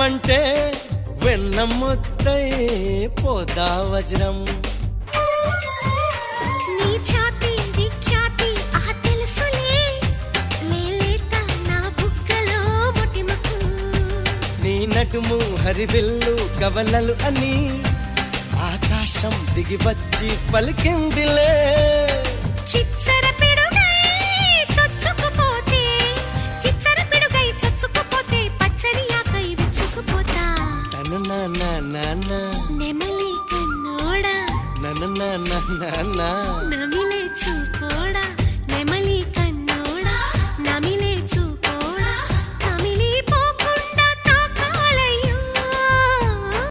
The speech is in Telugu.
అంటే వెన్న ముద్దై పోదా వజ్రం నీ ఛాతీ విఖ్యాతి ఆహ తెలుసులే మేలేత నా బుగ్గలో మొటిమకు నీ నడుము హరివిల్లు కవలలు అని ఆకాశం దిగి వచ్చి పలికిందిలే చిచ్చర పిడుగై చొచ్చుకుపోతే చిచ్చర పిడుగై చొచ్చుకుపోతే పచ్చని ఆకై విచ్చుకుపోతా తను నా నెమలి కన్నోడా నా నమిలే చూపోడా